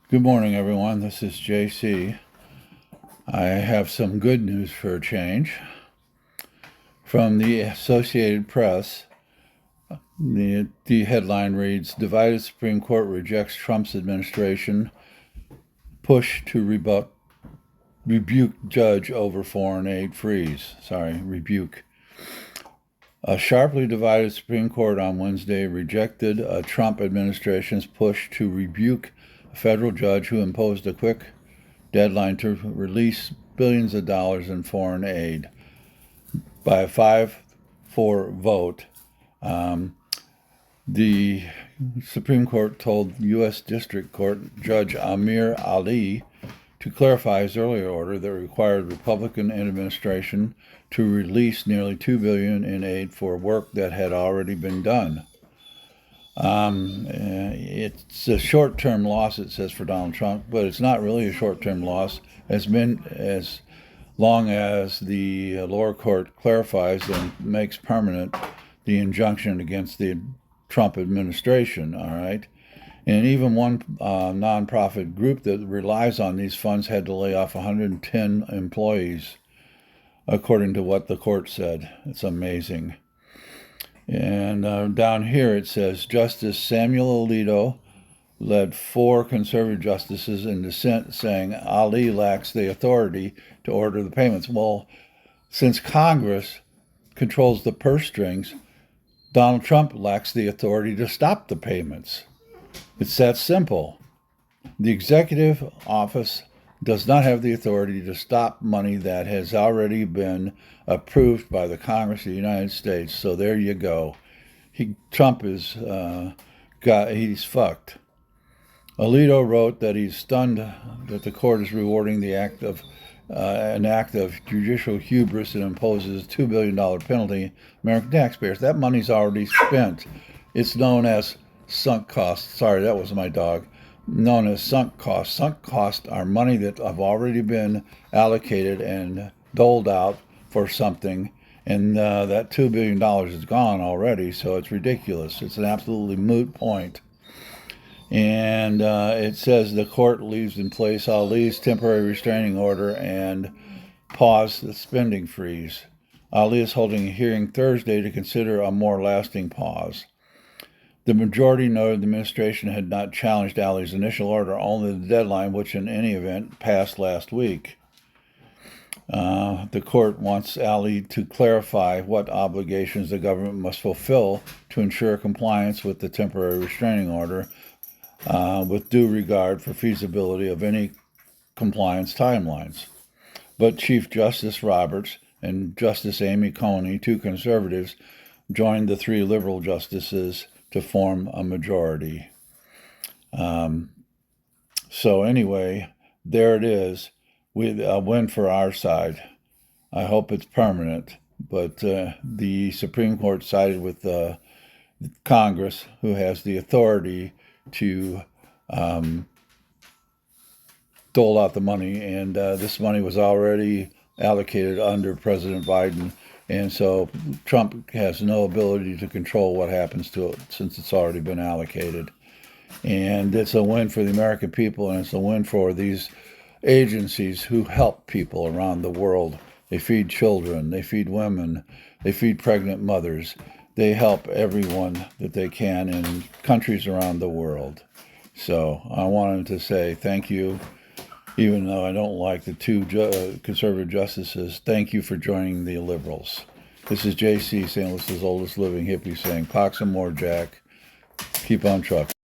Good morning, everyone. This is JC. I have some good news for a change. From the Associated Press, the headline reads, Divided Supreme Court rejects Trump's administration push to rebuke judge over foreign aid freeze. Rebuke. A sharply divided Supreme Court on Wednesday rejected a Trump administration's push to rebuke a federal judge who imposed a quick deadline to release billions of dollars in foreign aid. By a 5-4 vote, the Supreme Court told U.S. District Court Judge Amir Ali to clarify his earlier order that required Republican administration to release nearly $2 billion in aid for work that had already been done. It's a short-term loss, it says, for Donald Trump, but it's not really a short-term loss. It's been as long as the lower court clarifies and makes permanent the injunction against the Trump administration, all right? And even one nonprofit group that relies on these funds had to lay off 110 employees, according to what the court said. It's amazing. And down here it says, Justice Samuel Alito led 4 conservative justices in dissent, saying Ali lacks the authority to order the payments. Well, since Congress controls the purse strings, Donald Trump lacks the authority to stop the payments. It's that simple. The executive office does not have the authority to stop money that has already been approved by the Congress of the United States. So there you go. Trump is he's fucked. Alito wrote that he's stunned that the court is rewarding the an act of judicial hubris that imposes a $2 billion penalty on American taxpayers. That money's already spent. It's known as sunk costs. Sorry, that was my dog. Known as sunk costs. Sunk costs are money that have already been allocated and doled out for something, and that $2 billion is gone already, so it's ridiculous. It's an absolutely moot point. And it says the court leaves in place Ali's temporary restraining order and pause the spending freeze. Ali is holding a hearing Thursday to consider a more lasting pause. The majority noted the administration had not challenged Ali's initial order, only the deadline, which in any event passed last week. The court wants Ali to clarify what obligations the government must fulfill to ensure compliance with the temporary restraining order, with due regard for feasibility of any compliance timelines. But Chief Justice Roberts and Justice Amy Coney, 2 conservatives, joined the 3 liberal justices to form a majority. So anyway, there it is. A win for our side. I hope it's permanent. But the Supreme Court sided with Congress, who has the authority to dole out the money. And this money was already allocated under President Biden. And so Trump has no ability to control what happens to it since it's already been allocated. And it's a win for the American people, and it's a win for these agencies who help people around the world. They feed children, they feed women, they feed pregnant mothers. They help everyone that they can in countries around the world. So I wanted to say thank you. Even though I don't like the 2 conservative justices, thank you for joining the liberals. This is JC, St. Louis's oldest living hippie, saying, "Clock some more, Jack. Keep on trucking."